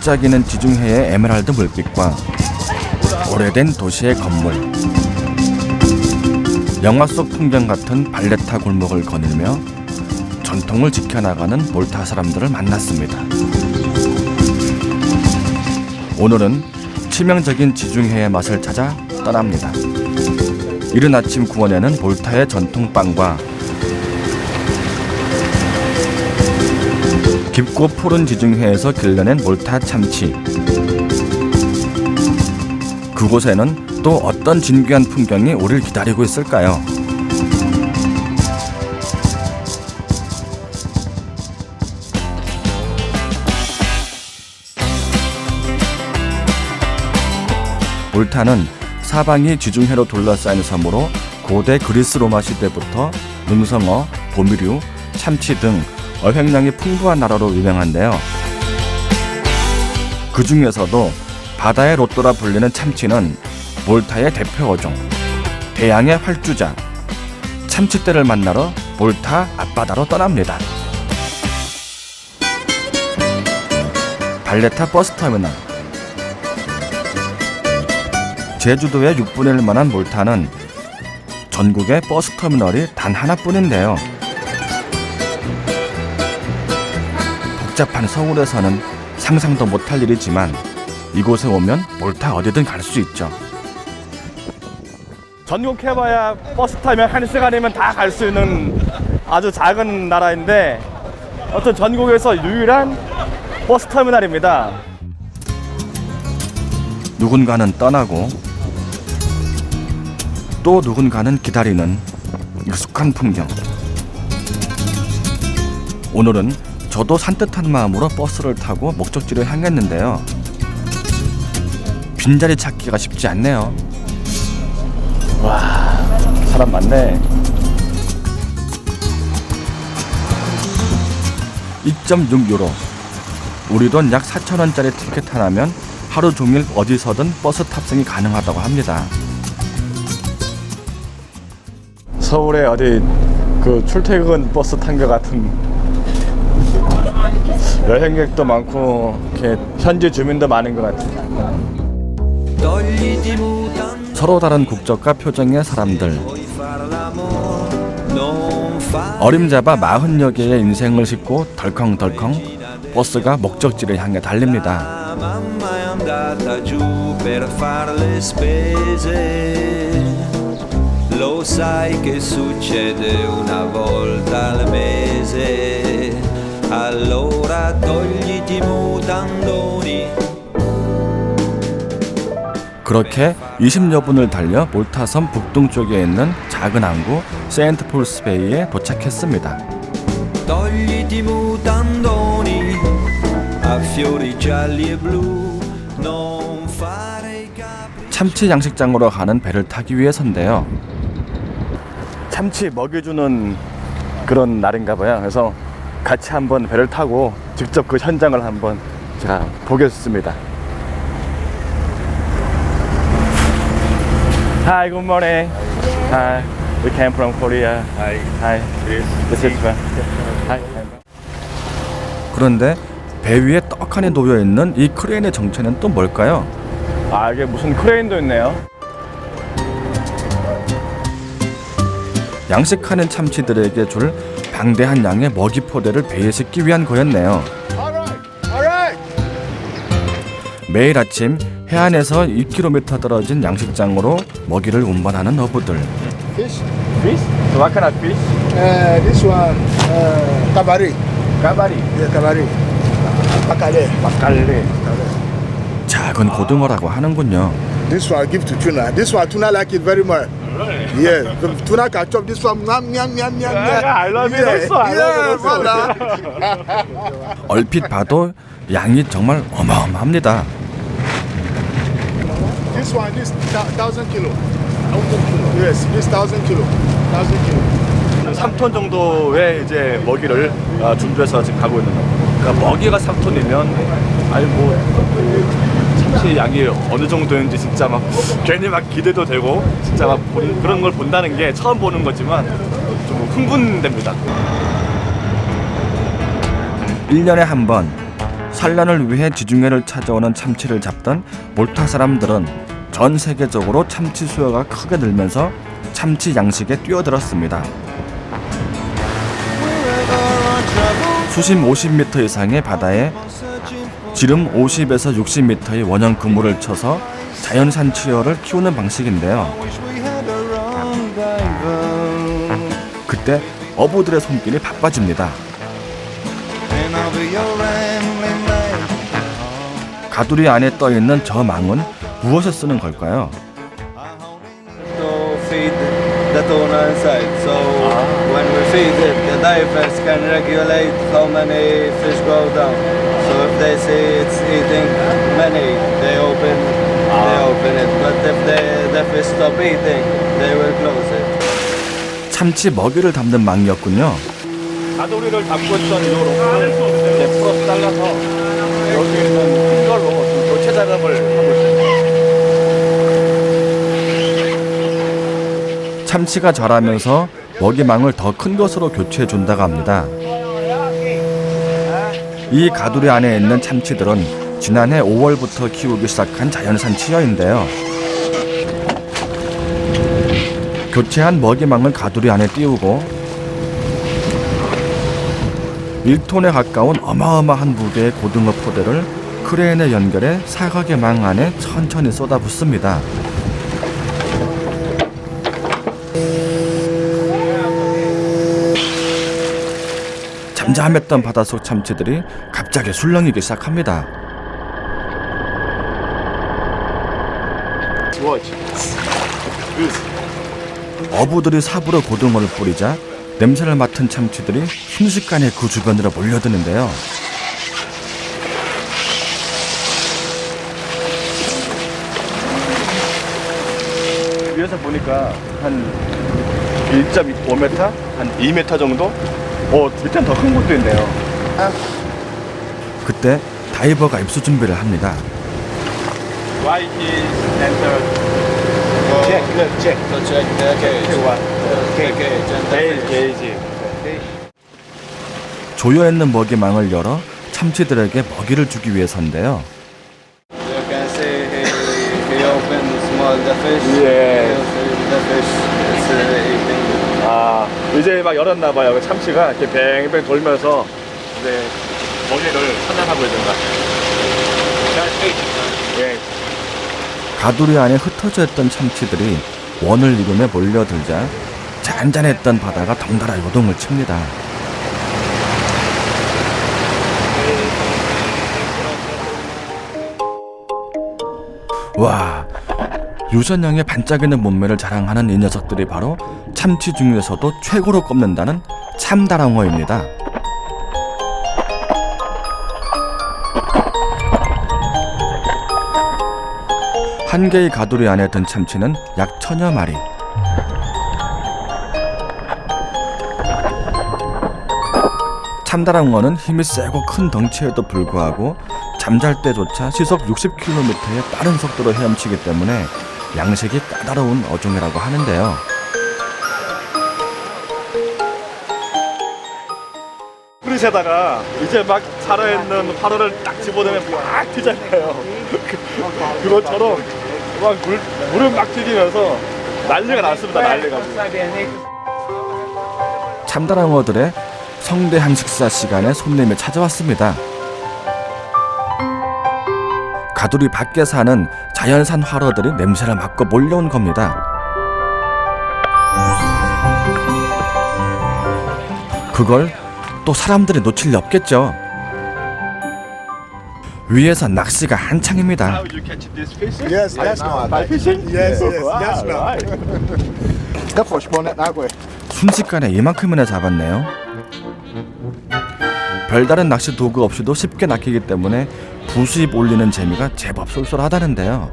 반짝이는 지중해의 에메랄드 물빛과 오래된 도시의 건물, 영화 속 풍경 같은 발레타 골목을 거닐며 전통을 지켜나가는 몰타 사람들을 만났습니다. 오늘은 치명적인 지중해의 맛을 찾아 떠납니다. 이른 아침 구원에는 몰타의 전통빵과 깊고 푸른 지중해에서 길러낸 몰타 참치, 그곳에는 또 어떤 진귀한 풍경이 우리를 기다리고 있을까요? 몰타는 사방이 지중해로 둘러싸인 섬으로 고대 그리스 로마 시대부터 능성어, 보미류, 참치 등 어획량이 풍부한 나라로 유명한데요. 그 중에서도 바다의 로또라 불리는 참치는 몰타의 대표 어종, 대양의 활주자, 참치떼를 만나러 몰타 앞바다로 떠납니다. 발레타 버스터미널. 제주도의 6분의 1만한 몰타는 전국의 버스터미널이 단 하나뿐인데요. 복잡한 서울에서는 상상도 못할 일이지만 이곳에 오면 몰타 어디든 갈 수 있죠. 전국해봐야 버스 타면 1시간이면 다 갈 수 있는 아주 작은 나라인데 어떤 전국에서 유일한 버스 터미널입니다. 누군가는 떠나고 또 누군가는 기다리는 익숙한 풍경. 오늘은 저도 산뜻한 마음으로 버스를 타고 목적지를 향했는데요. 빈자리 찾기가 쉽지 않네요. 와, 사람 많네. 2.6유로, 우리 돈 약 4,000원짜리 티켓 하나면 하루 종일 어디서든 버스 탑승이 가능하다고 합니다. 서울에 어디 그 출퇴근 버스 탄 것 같은, 여행객도 많고 이렇게 현지 주민도 많은 것 같아요. 서로 다른 국적과 표정의 사람들, 어림잡아 40여 개의 인생을 싣고 덜컹덜컹 버스가 목적지를 향해 달립니다. Lo sai che succede una volta al mese, allora togliti i mutandoni. 그렇게 20여 분을 달려 몰타섬 북동쪽에 있는 작은 항구 세인트폴스베이에 도착했습니다. Togliti i mutandoni, a fiori gialli e blu, non fare i capri. 참치 양식장으로 가는 배를 타기 위해서인데요. 참치 먹여주는 그런 날인가 봐요. 그래서 같이 한번 배를 타고 직접 그 현장을 한번 제가 보겠습니다. Hi, good morning. Hi, we came from Korea. Hi, this is Hi. 그런데 배 위에 떡하니 놓여있는 이 크레인의 정체는 또 뭘까요? 아, 이게 무슨 크레인도 있네요. 양식하는 참치들에게 줄 방대한 양의 먹이 포대를 배에 싣기 위한 거였네요. 매일 아침 해안에서 2km 떨어진 양식장으로 먹이를 운반하는 어부들. Fish. Fish? So what kind of fish? This one, kabari. 까바리. Yeah, kabari. Bakale. 막갈래. 작은 고등어라고 하는군요. This one I give to tuna. This one tuna like it very much. Yeah, the tuna can chop this one. Yum yum yum yum. I love it also. I love it brother. 얼핏 봐도 양이 정말 어마어마합니다. This one, this 1,000 kilo. Yes, this 1,000 kilo. 1,000 kilo. 3톤 정도의 이제 먹이를 준비해서 지금 가고 있는 겁니다. 그러니까 먹이가 3톤이면 아니 뭐 참치 양이 어느 정도인지 진짜 막 괜히 막 기대도 되고 진짜 막 그런 걸 본다는 게 처음 보는 거지만 좀 흥분됩니다. 1년에 한 번 산란을 위해 지중해를 찾아오는 참치를 잡던 몰타 사람들은 전 세계적으로 참치 수요가 크게 늘면서 참치 양식에 뛰어들었습니다. 수심 50m 이상의 바다에 지름 50에서 60m의 원형 그물을 쳐서 자연 산치어를 키우는 방식인데요. 그때 어부들의 손길이 바빠집니다. 가두리 안에 떠있는 저 망은 무엇에 쓰는 걸까요? To feed the tuna inside. So when we feed it, the divers can regulate how many fish go down. So if they see it's eating many, they open it. But if the fish stop eating, they will close it. 참치 먹이를 담는 망이었군요. 가두리를 담고 있던 이후로 풀어서 잘라서 여기 있는 큰 걸로 교체 작업을 하고 있습니다. 참치가 자라면서 먹이망을 더 큰 것으로 교체해 준다고 합니다. 이 가두리 안에 있는 참치들은 지난해 5월부터 키우기 시작한 자연산 치어인데요. 교체한 먹이망을 가두리 안에 띄우고 1톤에 가까운 어마어마한 무게의 고등어 포대를 크레인에 연결해 사각의 망 안에 천천히 쏟아붓습니다. 잠잠했던 바닷속 참치들이 갑자기 술렁이기 시작합니다. 어부들이 삽으로 고등어를 뿌리자 냄새를 맡은 참치들이 순식간에 그 주변으로 몰려드는데요. 위에서 보니까 한 1.5m? 한 2m 정도? 밑에는 더 큰 곳도 있네요. 그때 다이버가 입수 준비를 합니다. Why he entered? Check the cage. The cage and the fish. 조여있는 먹이망을 열어 참치들에게 먹이를 주기 위해서인데요. You can see he opened small the fish. Yeah. The fish is eating. 아, 이제 막 열었나 봐요. 참치가 이렇게 뱅뱅 돌면서 이제 먹이를 산란하고 있는 것 같아요. 예. 가두리 안에 흩어져 있던 참치들이 원을 이루며 몰려들자 잔잔했던 바다가 덩달아 요동을 칩니다. 와, 유선형의 반짝이는 몸매를 자랑하는 이 녀석들이 바로 참치 중에서도 최고로 꼽는다는 참다랑어입니다. 한 개의 가두리 안에 든 참치는 약 1000여 마리. 참다랑어는 힘이 세고 큰 덩치에도 불구하고 잠잘 때조차 시속 60km의 빠른 속도로 헤엄치기 때문에 양식이 까다로운 어종이라고 하는데요. 그릇에다가 이제 막 살아있는 화로를 딱 집어넣으면 막 튀잖아요. 그것처럼 막 물을 막 튀기면서 난리가 났습니다. 난리가. 참다랑어들의 성대한 식사 시간에 손님이 찾아왔습니다. 가두리 밖에 사는 자연산 화로들이 냄새를 맡고 몰려온 겁니다. 그걸 또 사람들이 놓칠 리 없겠죠. 위에서 낚시가 한창입니다. How you catch this fish? Yes, that's not. By fishing? Yes, yes, Wow, that's not. right. The fish bonnet that way. 순식간에 이만큼이나 잡았네요. 별다른 낚시 도구 없이도 쉽게 낚이기 때문에 부수입 올리는 재미가 제법 쏠쏠하다는데요.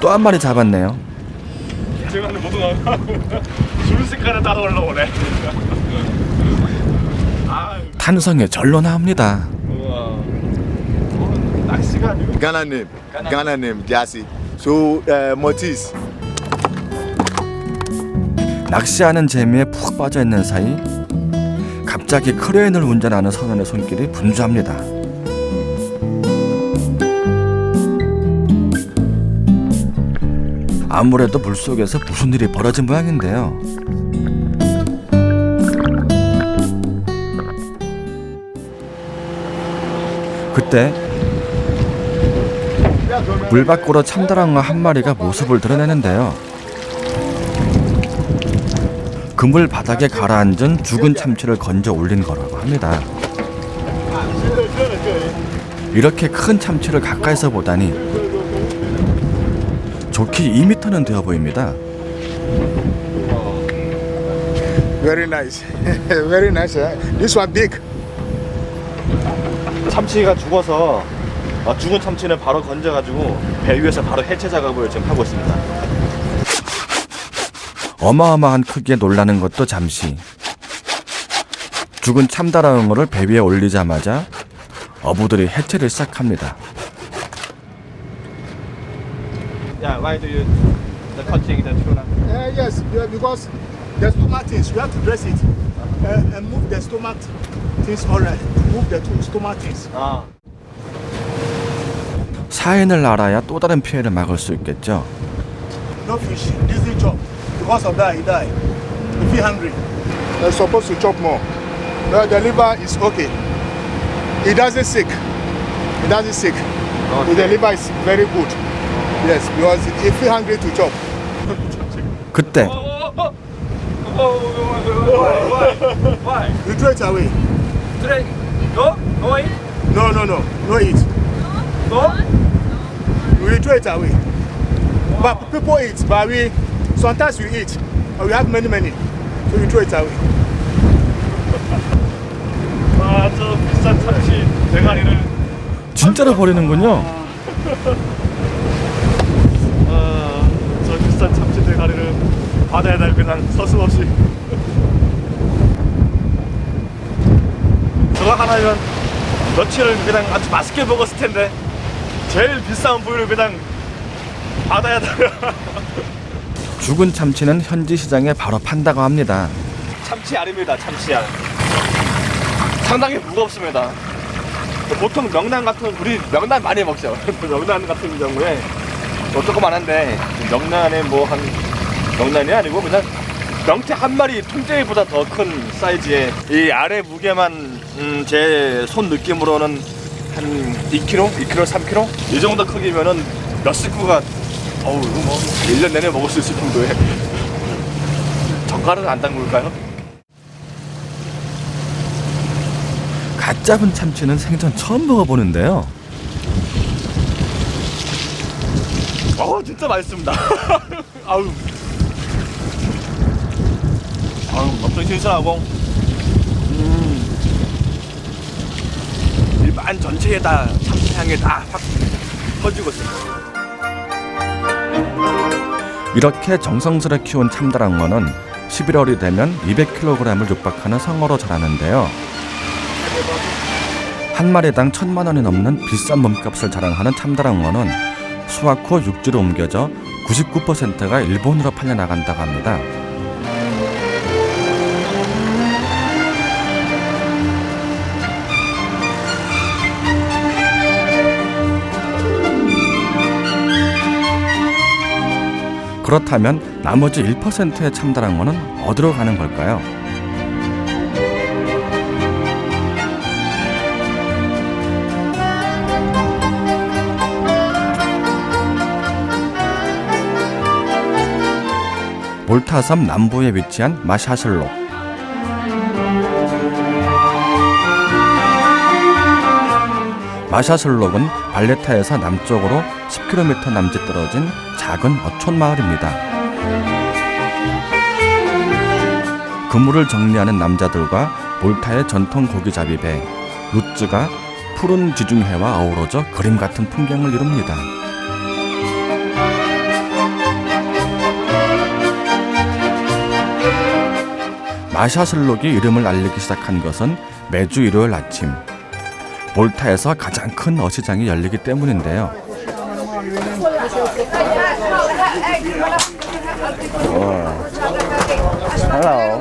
또 한 마리 잡았네요. 제가 모두가 순식간에 따라 올라오네. 아, 탄성에 절로 나옵니다. 우와. 낚시가 아니고. Ghana name, Jassy. So, Mortis. 낚시하는 재미에 푹 빠져 있는 사이 갑자기 크레인을 운전하는 선원의 손길이 분주합니다. 아무래도 물속에서 무슨 일이 벌어진 모양인데요. 그때 물 밖으로 참다랑어 한 마리가 모습을 드러내는데요. 그물 바닥에 가라앉은 죽은 참치를 건져 올린 거라고 합니다. 이렇게 큰 참치를 가까이서 보다니 좋기 2m는 되어 보입니다. Very nice. Very nice. This one big. 참치가 죽어서 죽은 참치는 바로 건져가지고 배 위에서 바로 해체 작업을 지금 하고 있습니다. 어마어마한 크기에 놀라는 것도 잠시. 죽은 참다랑어를 배 위에 올리자마자 어부들이 해체를 시작합니다. Yeah, why do you cutting the tuna? Yes, because the stomach things, you have to dress it and move the stomach things alright. Move the stomach things. 아, 사인을 알아야 또 다른 피해를 막을 수 있겠죠. No fish. This is chop. Because of that, he died. If he hungry, they're supposed to chop more. The liver is okay. It doesn't sick. It doesn't sick. The liver is very good. Yes, because if he hungry to chop. 그때 why? You throw it away. Today? No? No eat? No eat. No? We throw it away. But people eat, but we sometimes we eat. And we have many. So we throw it away. 아, 저 비싼 참치 대가리를 진짜로 버리는군요. 저 비싼 참치 대가리를 바다에다 그냥 서슴없이 저거 하나면 며칠을 그냥 아주 맛있게 먹었을 텐데 제일 비싼 부위를 그냥 바다에다가 죽은 참치는 현지 시장에 바로 판다고 합니다. 참치알입니다. 참치알 상당히 무겁습니다. 보통 명란 같은 우리 명란 많이 먹죠. 명란 같은 경우에 조그만한데 명란에 명란이 아니고 그냥 명태 한 마리 통째보다 더 큰 사이즈의 이 아래 무게만 제 손 느낌으로는 한 2kg, 3kg 이 정도 크기면은 몇 식구가 이거 뭐 1년 내내 먹을 수 있을 정도의 젓갈은 안 담글까요? 갓 잡은 참치는 생전 처음 먹어보는데요. 진짜 맛있습니다. 엄청 신선하고 일반 전체에 다 참치 향이 다 확 퍼지고 있어요. 이렇게 정성스레 키운 참다랑어는 11월이 되면 200kg을 육박하는 성어로 자라는데요. 한 마리당 1,000만 원이 넘는 비싼 몸값을 자랑하는 참다랑어는 수확 후 육지로 옮겨져 99%가 일본으로 팔려나간다고 합니다. 그렇다면 나머지 1%의 참다랑어는 어디로 가는 걸까요? 몰타섬 남부에 위치한 마샤슬록. 마샤슬록은 발레타에서 남쪽으로 10km 남짓 떨어진 작은 어촌 마을입니다. 그물을 정리하는 남자들과 몰타의 전통 고기잡이 배 루츠가 푸른 지중해와 어우러져 그림 같은 풍경을 이룹니다. 마샤슬록이 이름을 알리기 시작한 것은 매주 일요일 아침 몰타에서 가장 큰 어시장이 열리기 때문인데요. hello.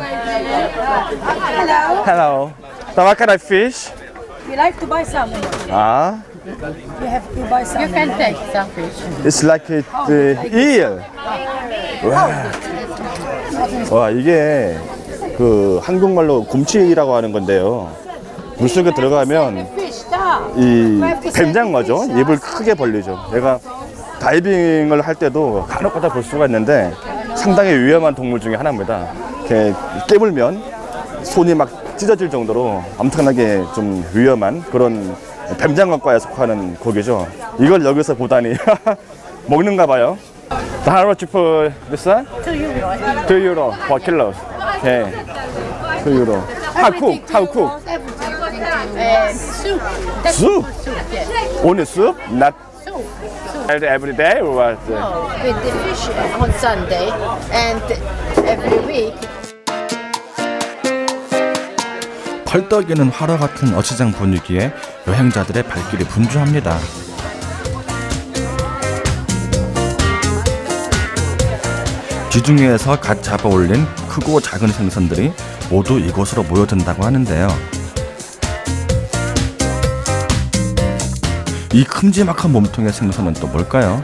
Hello. Hello. So what kind of fish? You like to buy salmon? Ah, You have to buy salmon. You can take some fish. it's like the eel. 와, 이게 그 한국말로 곰치라고 하는 건데요. 물속에 들어가면 Fish, stop. 이 뱀장어죠. 입을 크게 벌리죠. 내가 다이빙을 할 때도 간혹가다 볼 수가 있는데 상당히 위험한 동물 중에 하나입니다. 이렇게 깨물면 손이 막 찢어질 정도로 엄청나게 좀 위험한 그런 뱀장어과에 속하는 고기죠. 이걸 여기서 보다니 먹는가 봐요. How much for this one? 2 euro per kilo. Okay. 2 euro. How cook? How cook? Soup. Soup? Yes. Only soup? Not Soup. every day or what? With the fish on Sunday and every week. 펄떡이는 화로 같은 어시장 분위기에 여행자들의 발길이 분주합니다. 지중해에서 갓 잡아 올린 크고 작은 생선들이 모두 이곳으로 모여든다고 하는데요. 이 큼지막한 몸통의 생선은 또 뭘까요?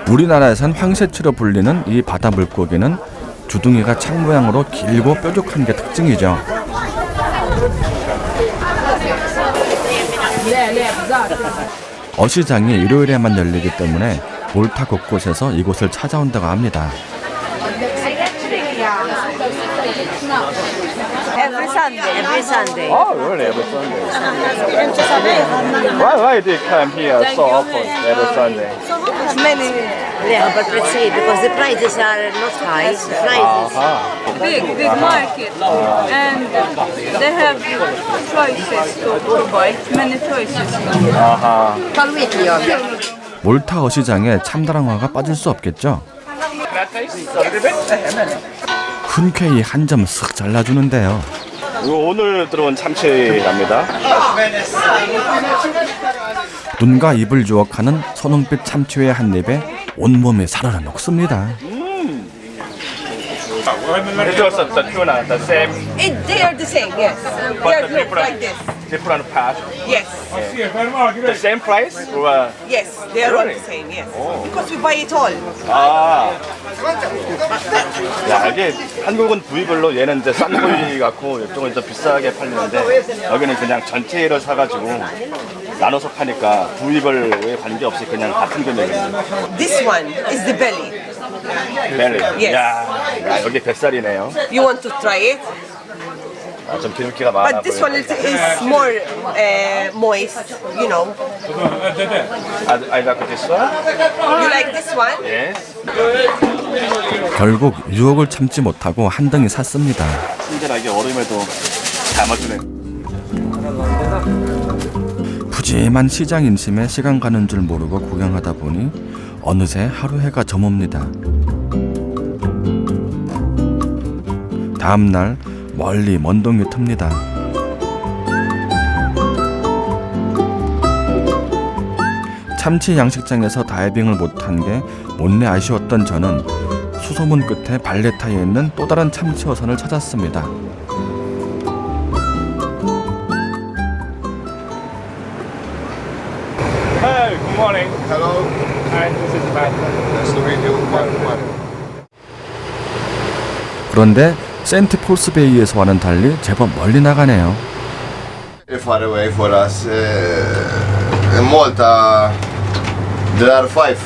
우리나라에선 황새치로 불리는 이 바다 물고기는 주둥이가 창 모양으로 길고 뾰족한 게 특징이죠. 어시장이 일요일에만 열리기 때문에 몰타 곳곳에서 이곳을 찾아온다고 합니다. Every Sunday. Oh, really? Every Sunday. Why do you come here so often every Sunday? Many. Yeah, but let's see, because the prices are not high. The prices. Big market, and they have choices to buy, many choices. 몰타 어시장에 참다랑어가 빠질 수 없겠죠. 흔쾌히 한 점 쓱 잘라주는데요. 오늘 들어온 참치랍니다. 눈과 입을 유혹하는 선홍빛 참치회 한 입에 온몸이 사르르 녹습니다. It was the tuna, the same, They are the same, yes. but the different part. Yes, The same price? Or, yes, they are all Really? the same, yes. Because we buy it all. 아, 야 이게 한국은 부위별로 얘는 이제 싼 부위 같고 이쪽은 좀 비싸게 팔리는데 여기는 그냥 전체를 사가지고 나눠서 파니까 부위별에 관계없이 그냥 같은 금액이에요. This one is the belly. 벨리. Yes. 야, 여기 뱃살이네요. You want to try it? 아, 좀 기름기가 많아 But this one 보이는데. is more moist, you know. I like this one. You like this one? Yes. 결국 유혹을 참지 못하고 한 덩이 샀습니다. 친절하게 얼음에도 담아주네. 푸짐한 시장 인심에 시간 가는 줄 모르고 구경하다 보니 어느새 하루 해가 저뭅니다. 다음 날 멀리 먼 동이 틉니다. 참치 양식장에서 다이빙을 못한 게 못내 아쉬웠던 저는 수소문 끝에 발레타에 있는 또 다른 참치 어선을 찾았습니다. Hey, good morning. Hello. Hi, this is Matt. Nice to meet you. 그런데 세인트폴스베이에서와는 달리 제법 멀리 나가네요. Far away for us. In Malta, there are five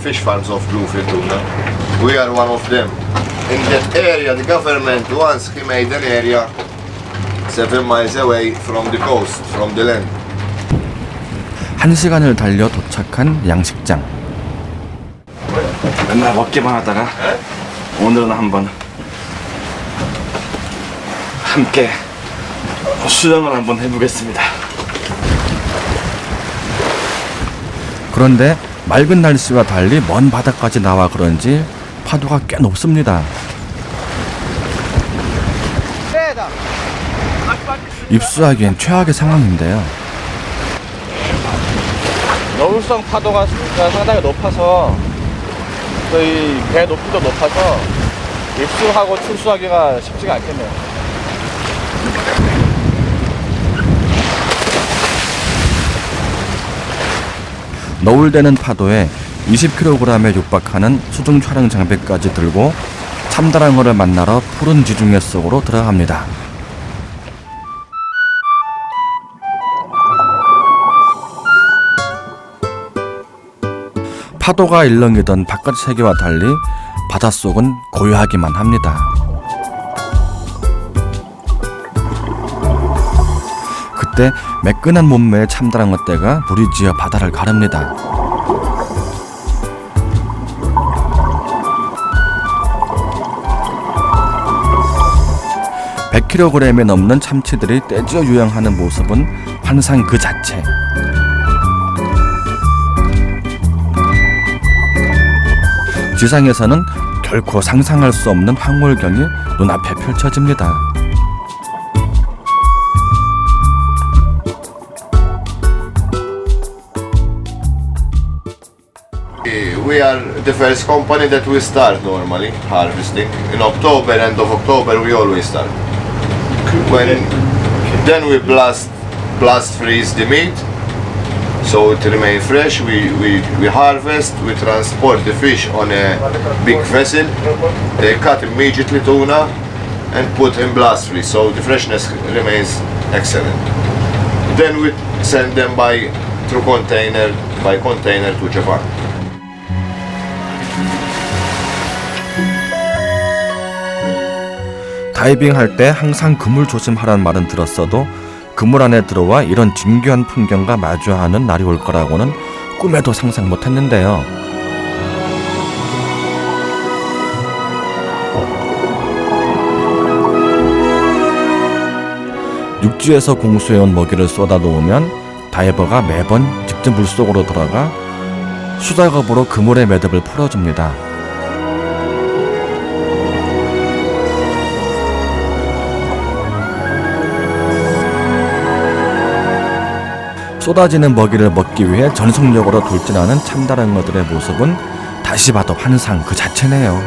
fish farms of bluefin tuna. We are one of them. In that area, the government once he made an area 7 miles away from the coast, from the land. 1시간을 달려 도착한 양식장. 맨날 먹기만 하다가 오늘은 한번 함께 수영을 한번 해보겠습니다. 그런데 맑은 날씨와 달리 먼 바다까지 나와 그런지 파도가 꽤 높습니다. 입수하기엔 최악의 상황인데요. 여울성 파도가 상당히 높아서 이 배 높이도 높아서 입수하고 출수하기가 쉽지가 않겠네요. 너울대는 파도에 20kg에 육박하는 수중 촬영 장비까지 들고 참다랑어를 만나러 푸른 지중해 속으로 들어갑니다. 파도가 일렁이던 바깥 세계와 달리 바닷속은 고요하기만 합니다. 그때 매끈한 몸매의 참다랑어 떼가 무리지어 바다를 가릅니다. (100kg에) 넘는 참치들이 떼지어 유영하는 모습은 환상 그 자체. 지상에서는 결코 상상할 수 없는 황홀경이 눈앞에 펼쳐집니다. We are the first company that we start normally harvesting. In October, end of October, we always start. Then we blast freeze the meat, so it remains fresh. We harvest, we transport the fish on a big vessel. They cut immediately tuna and put in blast freeze, so the freshness remains excellent. Then we send them by container to Japan. 다이빙 할 때 항상 그물 조심하라는 말은 들었어도 그물 안에 들어와 이런 진귀한 풍경과 마주하는 날이 올 거라고는 꿈에도 상상 못했는데요. 육지에서 공수해온 먹이를 쏟아 놓으면 다이버가 매번 직접 물속으로 들어가 수작업으로 그물의 매듭을 풀어줍니다. 쏟아지는 먹이를 먹기 위해 전속력으로 돌진하는 참다랑어들의 모습은 다시 봐도 환상 그 자체네요.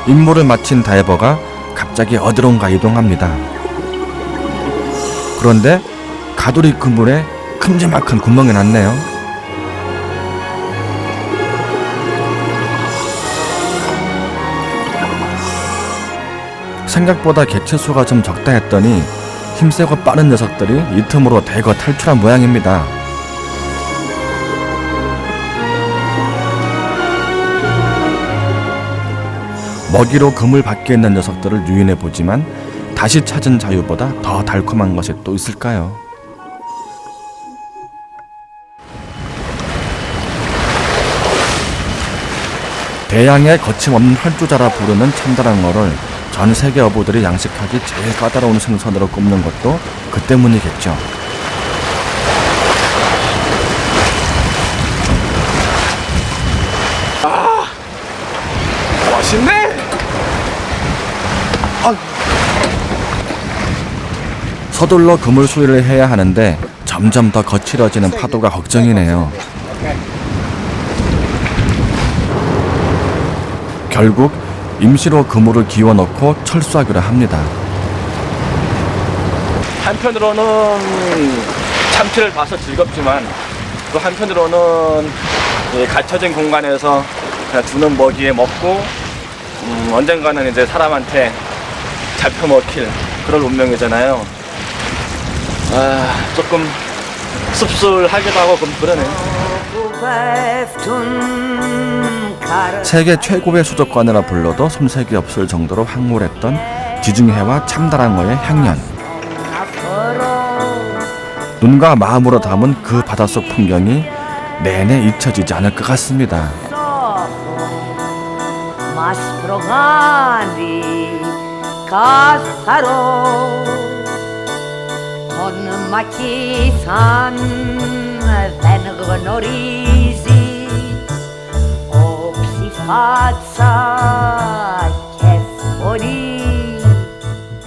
임무를 마친 다이버가 갑자기 어디론가 이동합니다. 그런데 가두리 그물에 큼지막한 구멍이 났네요. 생각보다 개체수가 좀 적다 했더니 힘세고 빠른 녀석들이 이 틈으로 대거 탈출한 모양입니다. 먹이로 그물 밖에 있는 녀석들을 유인해보지만 다시 찾은 자유보다 더 달콤한 것이 또 있을까요? 대양의 거침없는 활주자라 부르는 참다랑어를 전 세계 어부들이 양식하기 제일 까다로운 생선으로 꼽는 것도 그 때문이겠죠. 맛있네! 서둘러 그물 수리를 해야 하는데 점점 더 거칠어지는 파도가 걱정이네요. 결국 임시로 그물을 기워넣고 철수하기로 합니다. 한편으로는 참치를 봐서 즐겁지만 또 한편으로는 갇혀진 공간에서 그냥 주는 먹이에 먹고 언젠가는 이제 사람한테 잡혀 먹힐 그런 운명이잖아요. 조금 씁쓸하기도 하고 그러네요. 세계 최고의 수족관이라 불러도 손색이 없을 정도로 황홀했던 지중해와 참다랑어의 향연. 눈과 마음으로 담은 그 바닷속 풍경이 내내 잊혀지지 않을 것 같습니다.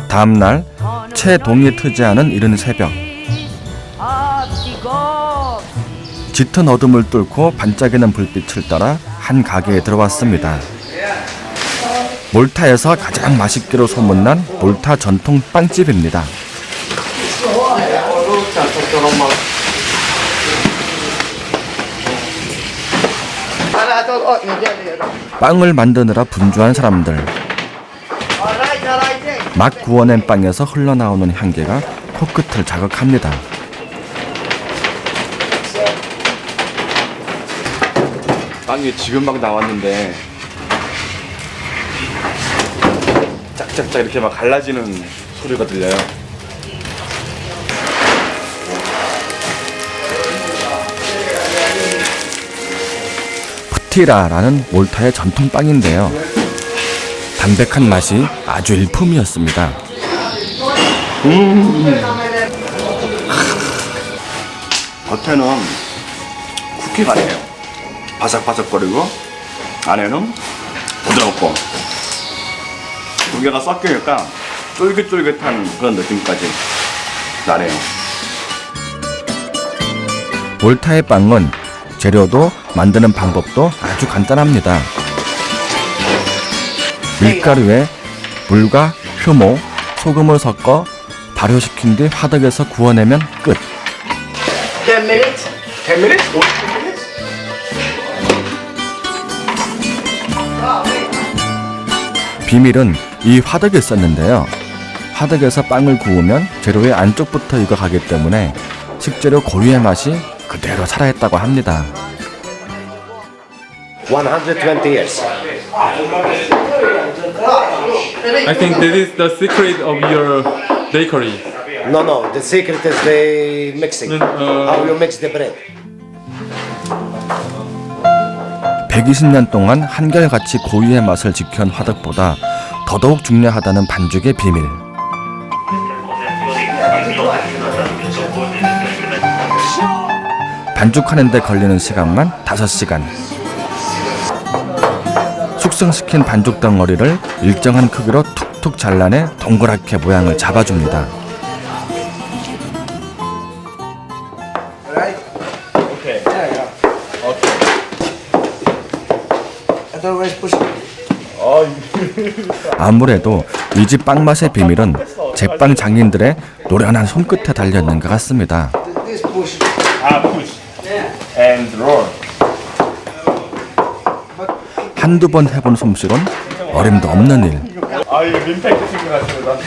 다음 날 채동이 트지 않은 이른 새벽, 짙은 어둠을 뚫고 반짝이는 불빛을 따라 한 가게에 들어왔습니다. 몰타에서 가장 맛있기로 소문난 몰타 전통 빵집입니다. 빵을 만드느라 분주한 사람들. 막 구워낸 빵에서 흘러나오는 향기가 코끝을 자극합니다. 빵이 지금 막 나왔는데 짝짝짝 이렇게 막 갈라지는 소리가 들려요. 푸티라라는 몰타의 전통 빵인데요. 담백한 맛이 아주 일품이었습니다. 겉에는 쿠키 같아요. 바삭바삭거리고 안에는 부드럽고 두 개가 섞이니까 쫄깃쫄깃한 그런 느낌까지 나네요. 몰타의 빵은 재료도 만드는 방법도 아주 간단합니다. 밀가루에 물과 효모, 소금을 섞어 발효시킨 뒤 화덕에서 구워내면 끝. 10 minutes? 10 minutes? 비밀은 이 화덕에 있었는데요. 화덕에서 빵을 구우면 재료의 안쪽부터 익어가기 때문에 식재료 고유의 맛이 그대로 살아있다고 합니다. 120 years. I think this is the secret of your bakery. No, the secret is the mixing. How you mix the bread. 120년 동안 한결같이 고유의 맛을 지켜온 화덕보다 더더욱 중요하다는 반죽의 비밀. 반죽하는 데 걸리는 시간만 5시간. 숙성시킨 반죽 덩어리를 일정한 크기로 툭툭 잘라내 동그랗게 모양을 잡아줍니다. 아무래도 이 집 빵맛의 비밀은 제빵 장인들의 노련한 손끝에 달려있는 것 같습니다. 한두 번 해본 솜씨론 어림도 없는 일. 아, 이거 민폐 친구 같습니다.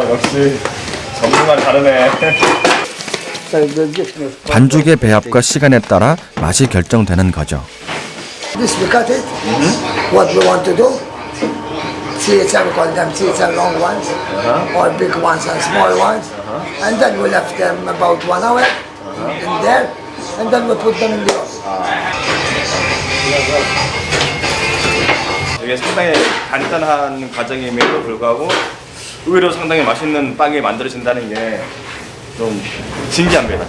역시 전문가 다르네. 반죽의 배합과 시간에 따라 맛이 결정되는 거죠. This we cut it. What we want to do? Chicha, we call them chicha, long ones, or big ones and small ones. And then we left them about 1 hour in there, and then we put them in the oven. 이게 상당히 간단한 과정임에도 불구하고 의외로 상당히 맛있는 빵이 만들어진다는 게 좀 신기합니다.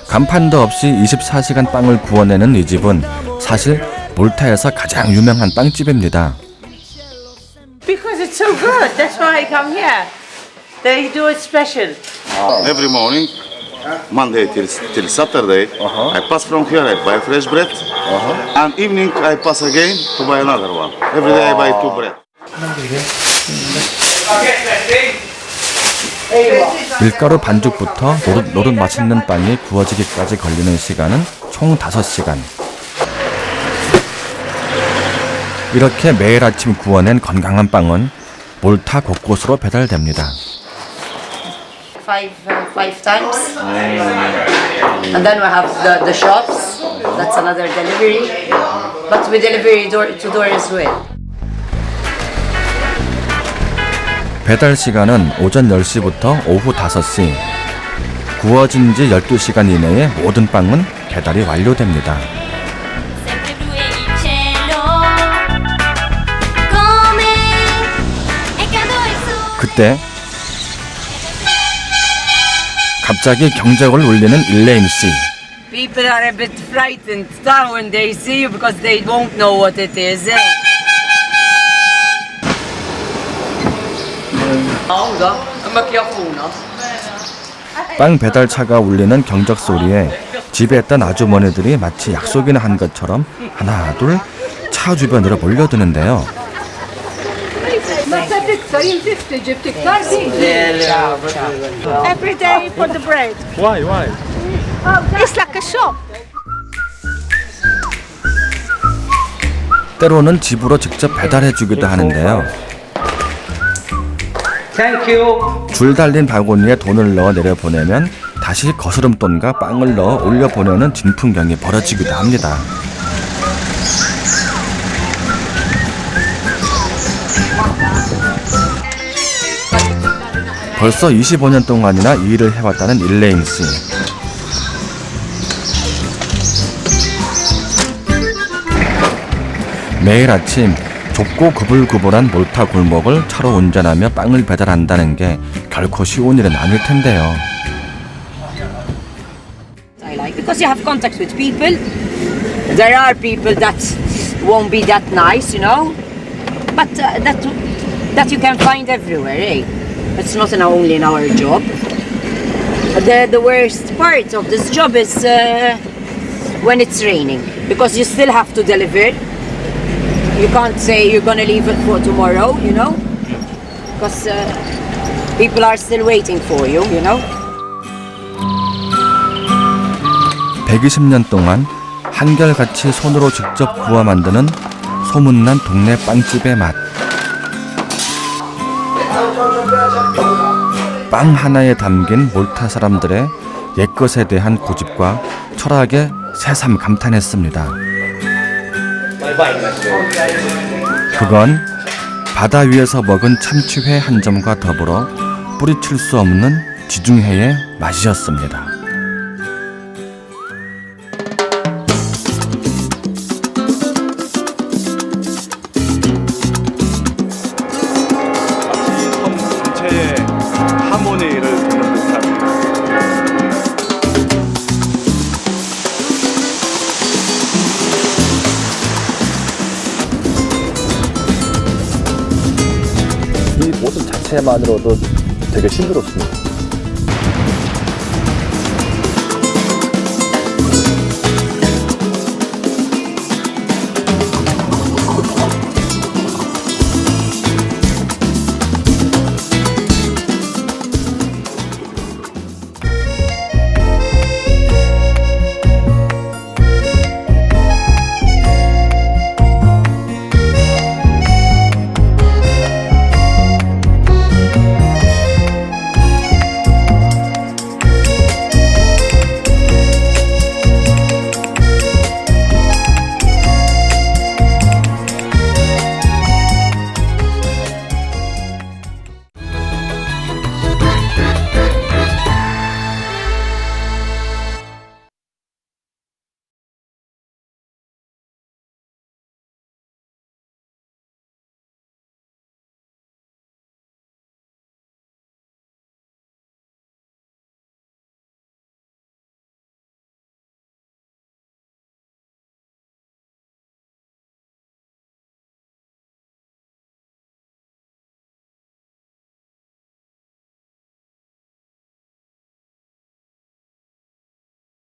간판도 없이 24시간 빵을 구워내는 이 집은 사실 몰타에서 가장 유명한 빵집입니다. Because it's so good. That's why I come here. They do it special. Every morning, Monday till Saturday, I pass from here, I buy fresh bread, and evening I pass again to buy another one. Every day I buy 2 bread. 밀가루 반죽부터 노릇노릇 맛있는 빵이 구워지기까지 걸리는 시간은 총 5시간. 이렇게 매일 아침 구워낸 건강한 빵은 몰타 곳곳으로 배달됩니다. Five times. And then we have the shops. That's another delivery. But we deliver door to door as well. 배달 시간은 오전 10시부터 오후 5시. 구워진 지 12시간 이내에 모든 빵은 배달이 완료됩니다. 그때 갑자기 경적을 울리는 일레인 씨. People are a bit frightened now when they see you because they won't know what it is. Eh? 빵 배달차가 울리는 경적 소리에 집에 있던 아주머니들이 마치 약속이나 한 것처럼 하나 둘 차 주변으로 몰려드는데요. Every day for the bread. Why? It's like a shop. 때로는 집으로 직접 배달해주기도 하는데요. Thank you. 줄 달린 바구니에 돈을 넣어 내려보내면 다시 거스름돈과 빵을 넣어 올려보내는 진풍경이 벌어지기도 합니다. 벌써 25년 동안이나 이 일을 해왔다는 일레인 씨. 매일 아침 좁고 구불구불한 몰타 골목을 차로 운전하며 빵을 배달한다는 게 결코 쉬운 일은 아닐 텐데요. I like because you have contact with people. There are people that won't be that nice, you know, but that you can find everywhere. Eh? It's not only in our job. The worst part of this job is when it's raining because you still have to deliver. You can't say you're gonna leave it for tomorrow, you know, because people are still waiting for you, you know. 120년 동안 한결같이 손으로 직접 구워 만드는 소문난 동네 빵집의 맛. 빵 하나에 담긴 몰타 사람들의 옛것에 대한 고집과 철학에 새삼 감탄했습니다. 그건 바다 위에서 먹은 참치회 한 점과 더불어 뿌리칠 수 없는 지중해의 맛이었습니다. 섬 전체의 하모니를 듣는 듯한 이 모습 자체만으로도 되게 신비롭습니다.